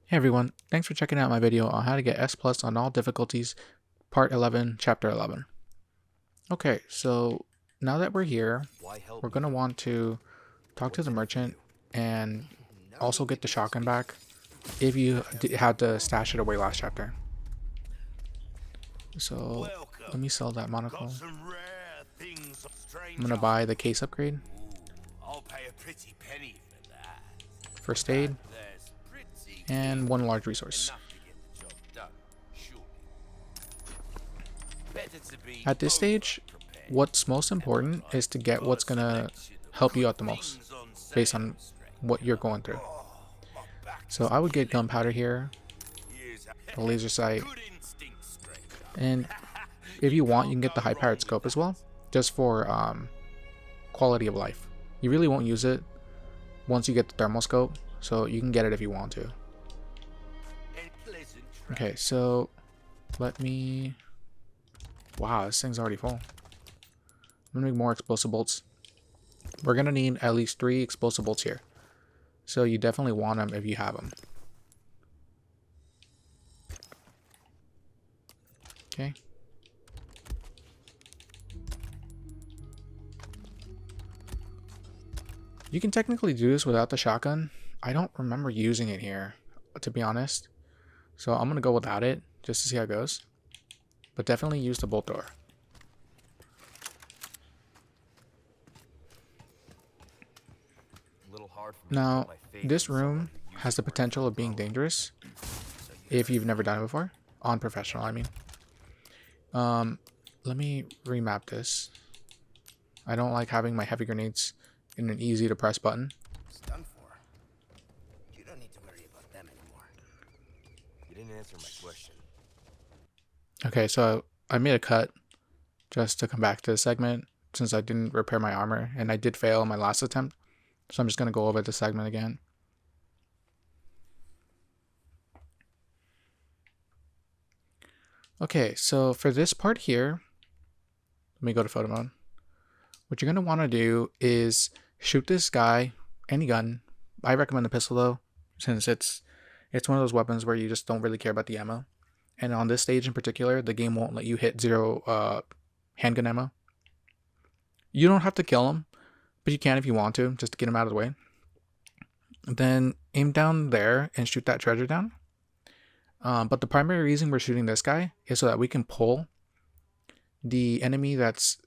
Hey everyone, thanks for checking out my video on how to get S plus on all difficulties, part 11, chapter 11. Okay, so now that we're here, we're going to want to talk to the merchant and also get the shotgun back if you had to stash it away last chapter. So let me sell that monocle. I'm going to buy the case upgrade, I'll pay a pretty penny for that. first aid, There's pretty and one large resource. enough to get the job done, surely. Better to be At this stage, prepared. what's most important is to get what's going to help you out the most based on what you're going through. So I would get gunpowder here, the laser sight, Good instinct, stranger. and if you want, you can get the high powered scope as well, just for quality of life. You really won't use it once you get the thermal scope, so you can get it if you want to. And pleasant Okay, so let me... Wow, this thing's already full. I'm gonna make more explosive bolts. We're gonna need at least 3 explosive bolts here, so you definitely want them if you have them. Okay. You can technically do this without the shotgun. I don't remember using it here, to be honest. So I'm gonna go without it, just to see how it goes. But definitely use the bolt thrower. Now, this room has the potential of being dangerous if you've never done it before. On professional, I mean. Let me remap this. I don't like having my heavy grenades in an easy to press button. It's done for. You don't need to worry about them anymore. You didn't answer my question. Okay, so I made a cut just to come back to the segment since I didn't repair my armor and I did fail in my last attempt. So I'm just going to go over the segment again. Okay, so for this part here, let me go to photo mode. What you're going to want to do is shoot this guy, any gun. I recommend the pistol though, since it's one of those weapons where you just don't really care about the ammo. And on this stage in particular, the game won't let you hit 0 handgun ammo. You don't have to kill him, but you can if you want to, just to get him out of the way. Then aim down there and shoot that treasure down. But the primary reason we're shooting this guy is so that we can pull the enemy that's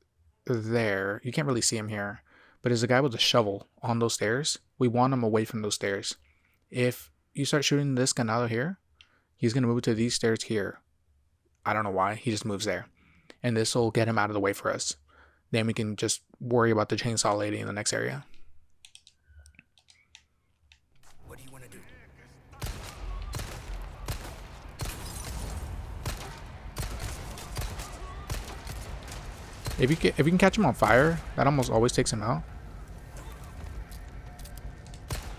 there. You can't really see him here, but there's a guy with a shovel on those stairs. We want him away from those stairs. If you start shooting this guy out of here, he's going to move to these stairs here. I don't know why. He just moves there. And this will get him out of the way for us. Then we can just worry about the chainsaw lady in the next area. What do you want to do? If you can catch him on fire, that almost always takes him out.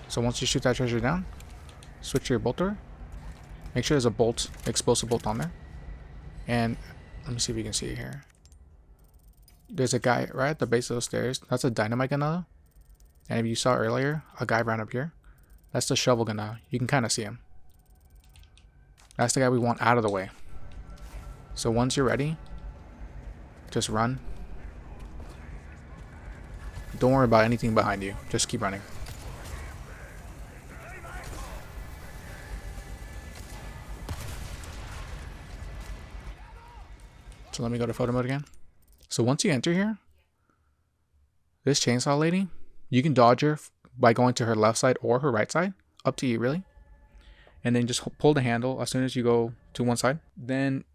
So once you shoot that treasure down, switch to your bolt thrower. Make sure there's a explosive bolt on there. And let me see if you can see it here. There's a guy right at the base of those stairs. That's a dynamite gun. And if you saw earlier, a guy ran up here. That's the shovel gun now. You can kind of see him. That's the guy we want out of the way. So once you're ready, just run. Don't worry about anything behind you. Just keep running. So let me go to photo mode again. So once you enter here, this chainsaw lady, you can dodge her by going to her left side or her right side. Up to you, really. And then just pull the handle as soon as you go to one side. Then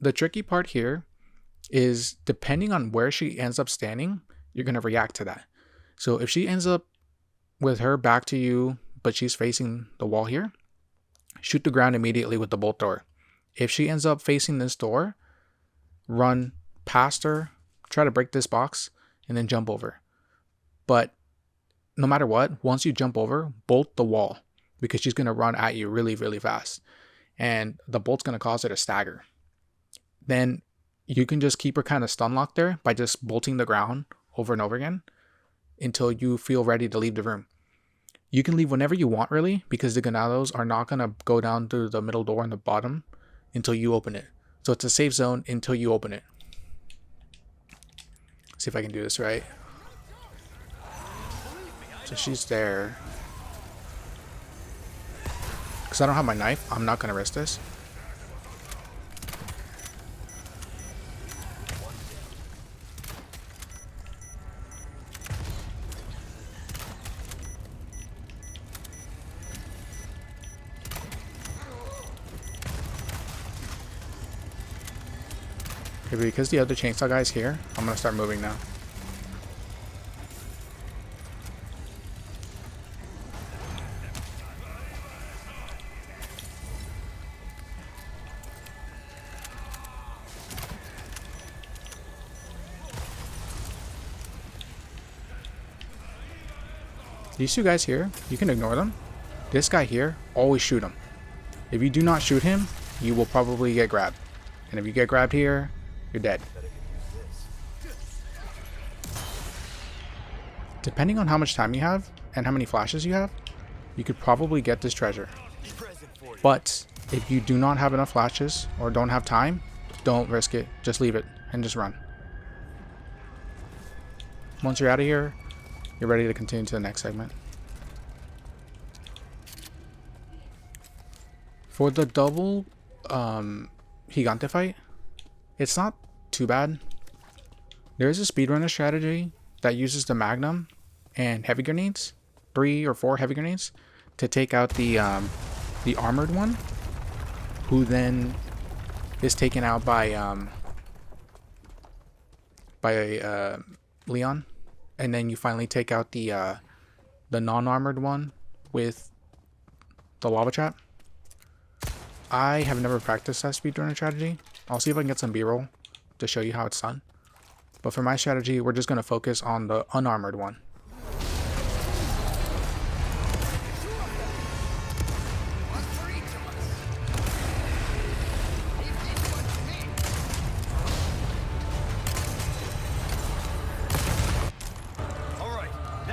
the tricky part here is depending on where she ends up standing, you're going to react to that. So if she ends up with her back to you, but she's facing the wall here, shoot the ground immediately with the bolt thrower. If she ends up facing this door, run past her, try to break this box, and then jump over. But no matter what, once you jump over, bolt the wall because she's going to run at you really, really fast. And the bolt's going to cause her to stagger. Then you can just keep her kind of stun locked there by just bolting the ground over and over again until you feel ready to leave the room. You can leave whenever you want, really, because the Ganados are not going to go down through the middle door in the bottom until you open it. So it's a safe zone until you open it. See if I can do this right. So she's there. Because I don't have my knife, I'm not going to risk this. Okay, because the other chainsaw guy's here, I'm gonna start moving now. These two guys here, you can ignore them. This guy here, always shoot him. If you do not shoot him, you will probably get grabbed. And if you get grabbed here, you're dead. Depending on how much time you have and how many flashes you have, you could probably get this treasure. But if you do not have enough flashes or don't have time, don't risk it. Just leave it and just run. Once you're out of here, you're ready to continue to the next segment. For the double Gigante fight, it's not too bad. There is a speedrunner strategy that uses the Magnum and heavy grenades, 3 or 4 heavy grenades, to take out the armored one, who then is taken out by Leon, and then you finally take out the non-armored one with the lava trap. I have never practiced that speedrunner strategy. I'll see if I can get some B-roll to show you how it's done. But for my strategy, we're just going to focus on the unarmored one.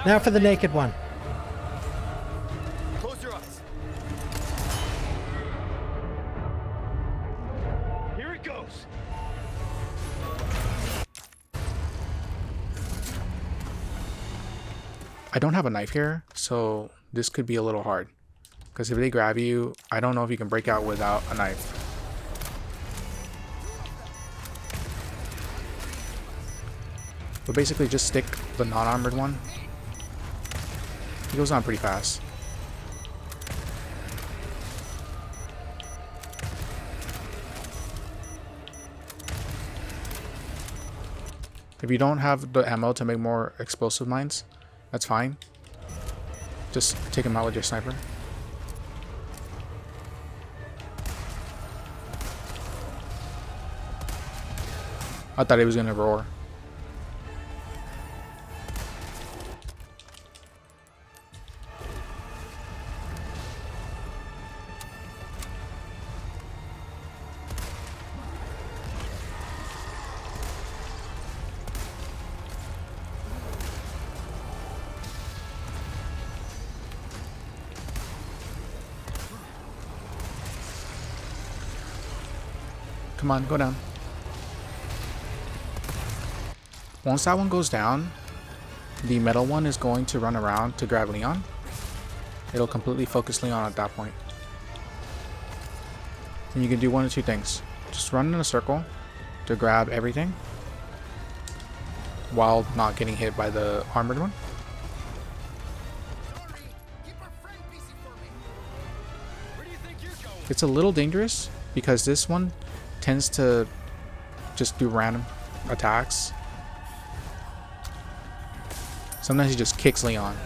Now for the naked one. Close your eyes. Here it goes. I don't have a knife here, so this could be a little hard. Because if they grab you, I don't know if you can break out without a knife. But basically just stick the non-armored one. He goes on pretty fast. If you don't have the ammo to make more explosive mines, that's fine. Just take him out with your sniper. I thought he was gonna roar. Come on, go down. Once that one goes down, the metal one is going to run around to grab Leon. It'll completely focus Leon at that point. And you can do one of two things. Just run in a circle to grab everything while not getting hit by the armored one. It's a little dangerous because this one tends to just do random attacks. Sometimes he just kicks Leon.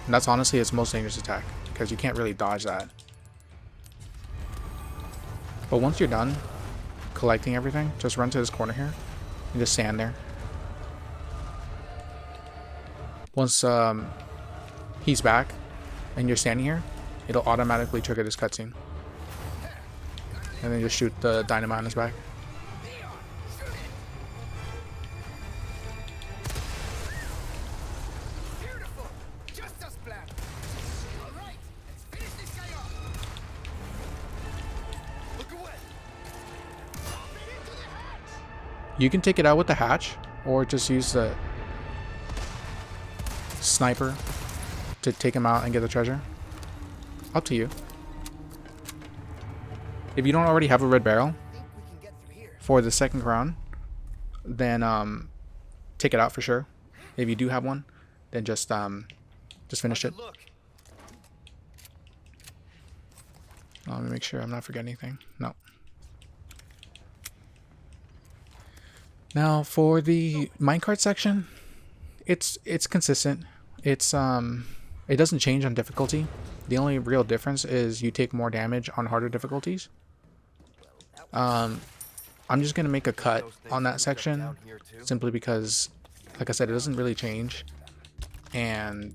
And that's honestly its most dangerous attack because you can't really dodge that. But once you're done collecting everything, just run to this corner here and just stand there. Once he's back and you're standing here, it'll automatically trigger this cutscene. And then just shoot the dynamite on his back. You can take it out with the hatch, or just use the sniper to take him out and get the treasure. Up to you. If you don't already have a red barrel for the second crown, then take it out for sure. If you do have one, then just finish it. Let me make sure I'm not forgetting anything. No. Now for the minecart section, it's consistent. It doesn't change on difficulty. The only real difference is you take more damage on harder difficulties. I'm just gonna make a cut on that section simply because, like I said, it doesn't really change, and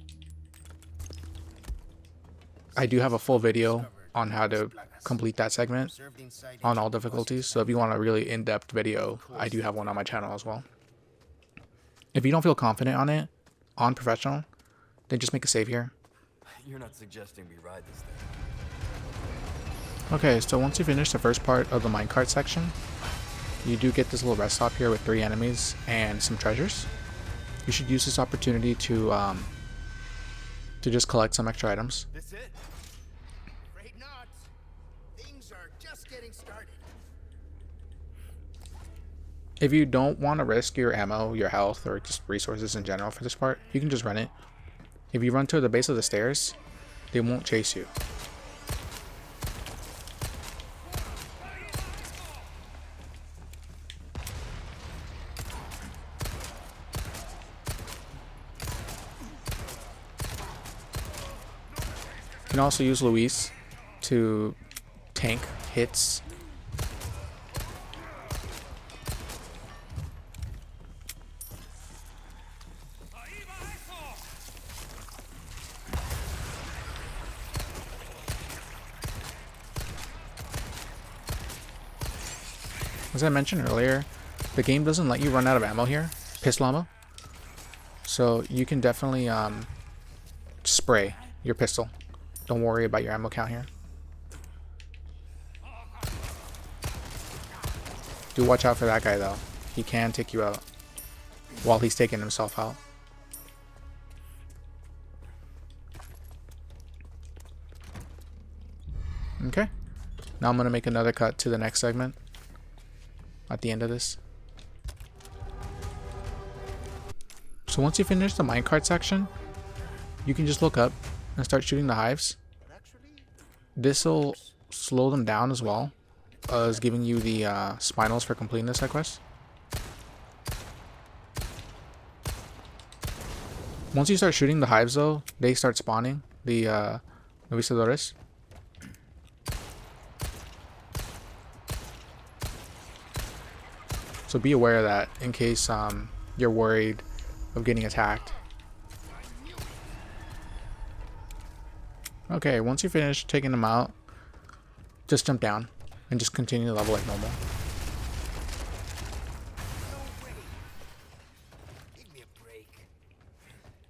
I do have a full video on how to complete that segment on all difficulties. So if you want a really in-depth video, I do have one on my channel as well. If you don't feel confident on it, on professional, then just make a save here. You're not suggesting we ride this thing. Okay, so once you finish the first part of the minecart section, you do get this little rest stop here with 3 enemies and some treasures. You should use this opportunity to just collect some extra items. This it? Afraid not. Things are just getting started. If you don't want to risk your ammo, your health, or just resources in general for this part, you can just run it. If you run to the base of the stairs, they won't chase you. You can also use Luis to tank hits. As I mentioned earlier, the game doesn't let you run out of ammo here, pistol ammo. So you can definitely spray your pistol. Don't worry about your ammo count here. Do watch out for that guy though. He can take you out while he's taking himself out. Okay. Now I'm going to make another cut to the next segment at the end of this. So once you finish the minecart section, you can just look up and start shooting the hives. This will slow them down as well as giving you the spinals for completing this side quest. Once you start shooting the hives though, they start spawning the Novistadores. So be aware of that in case you're worried of getting attacked. Okay, once you finish taking them out, just jump down and just continue to level like normal. Give me a break.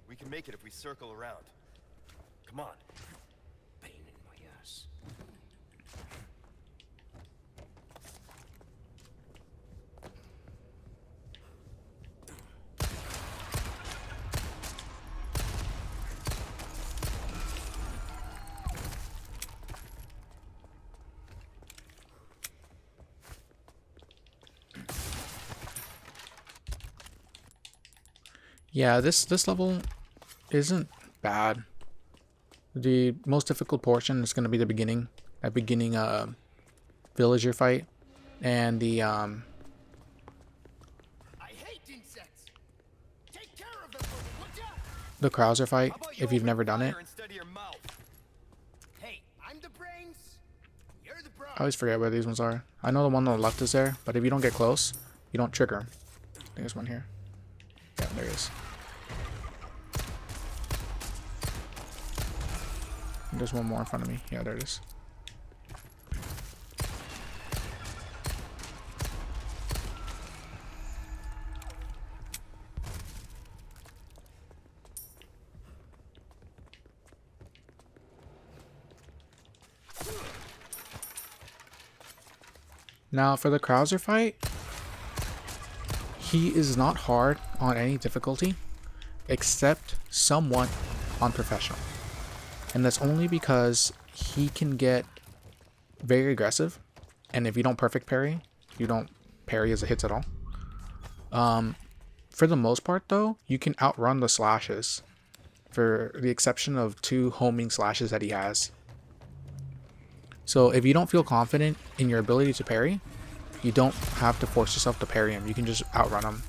We can make it if we circle around. Come on. Pain in my ass. Yeah, this level isn't bad. The most difficult portion is going to be the beginning, that beginning villager fight, and the I hate insects. Take care of them for me, would ya? the Krauser fight How about you if you've open never done it. fire instead of your mouth? Hey, I'm the brains. You're the bro. I always forget where these ones are. I know the one on the left is there, but if you don't get close, you don't trigger 'em. I think there's one here. Yeah, there he is. There's one more in front of me. Yeah, there it is. Now for the Krauser fight, he is not hard on any difficulty except somewhat on professional. And that's only because he can get very aggressive, and if you don't perfect parry, you don't parry as it hits at all. For the most part though, you can outrun the slashes, for the exception of 2 homing slashes that he has. So if you don't feel confident in your ability to parry, you don't have to force yourself to parry him. You can just outrun him.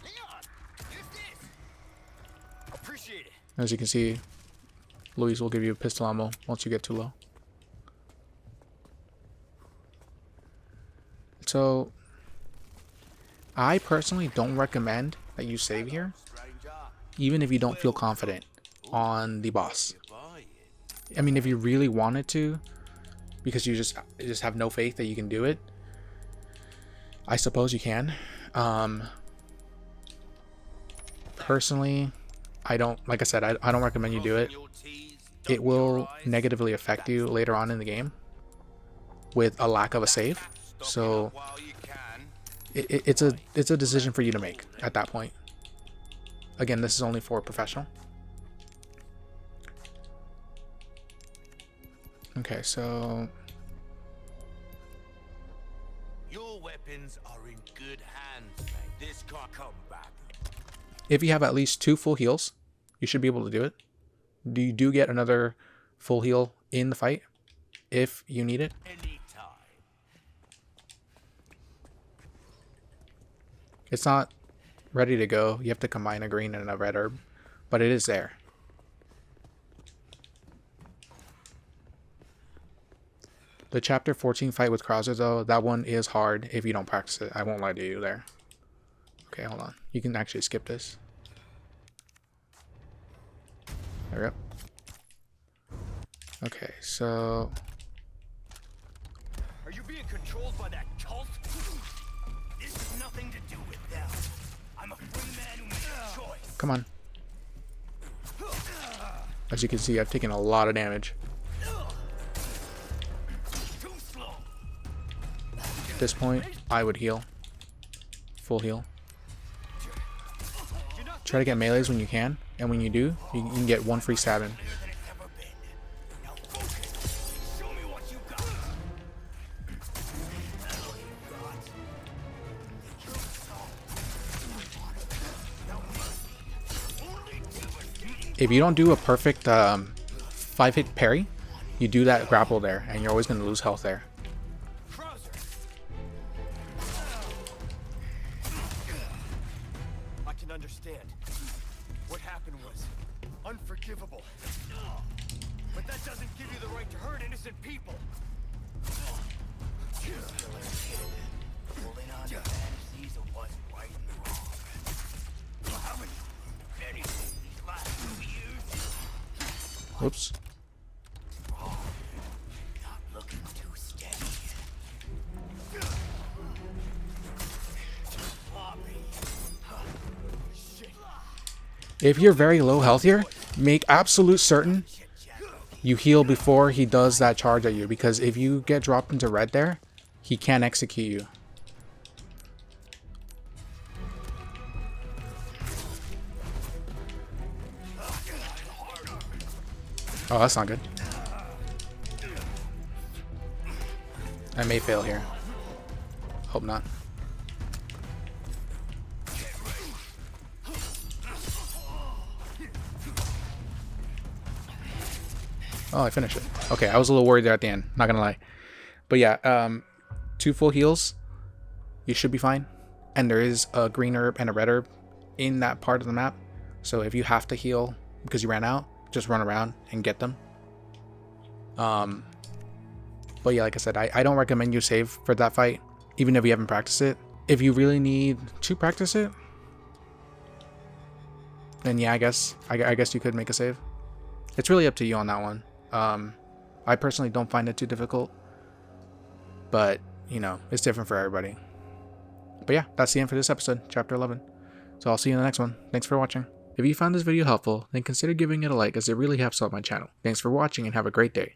Leon, use this. Appreciate it. As you can see, Luis will give you pistol ammo once you get too low. So, I personally don't recommend that you save here, even if you don't feel confident on the boss. I mean, if you really wanted to, because you just have no faith that you can do it, I suppose you can. Personally, I don't, like I said, I don't recommend you do it. It will negatively affect you later on in the game with a lack of a save. So it's a decision for you to make at that point. Again, this is only for professional. Okay, so your weapons are in good hands, mate. This can't come back. if you have at least 2 full heals, you should be able to do it. You do get another full heal in the fight if you need it. Anytime. It's not ready to go. You have to combine a green and a red herb, but it is there. The chapter 14 fight with Krauser though, that one is hard if you don't practice it. I won't lie to you there. Okay, hold on. You can actually skip this. There we go. Okay, so Are you being controlled by that cult? This has nothing to do with them. I'm a free man who makes a choice. come on. As you can see, I've taken a lot of damage. Too slow. At this point, I would heal. Full heal. Try to get melees when you can, and when you do, you can get 1 free stab in. Than it's ever been. Now focus. Show me what you got. If you don't do a perfect 5-hit parry, you do that grapple there, and you're always going to lose health there. Krauser! I can understand. What happened was unforgivable. But that doesn't give you the right to hurt innocent people. Holding on to fantasies of what's right and wrong. Well, how many anything these last 2 years? Oops. Not looking too steady. Sloppy. Shit. If you're very low health here, make absolute certain you heal before he does that charge at you, because if you get dropped into red there, he can't execute you. Oh, that's not good. I may fail here. Hope not. Oh, I finished it. Okay, I was a little worried there at the end, not gonna lie. But yeah, 2 full heals, you should be fine. And there is a green herb and a red herb in that part of the map. So if you have to heal because you ran out, just run around and get them. But yeah, like I said, I don't recommend you save for that fight, even if you haven't practiced it. If you really need to practice it, then yeah, I guess you could make a save. It's really up to you on that one. I personally don't find it too difficult, but you know, it's different for everybody. But yeah, that's the end for this episode, chapter 11. So I'll see you in the next one. Thanks for watching. If you found this video helpful, then consider giving it a like, as it really helps out my channel. Thanks for watching and have a great day.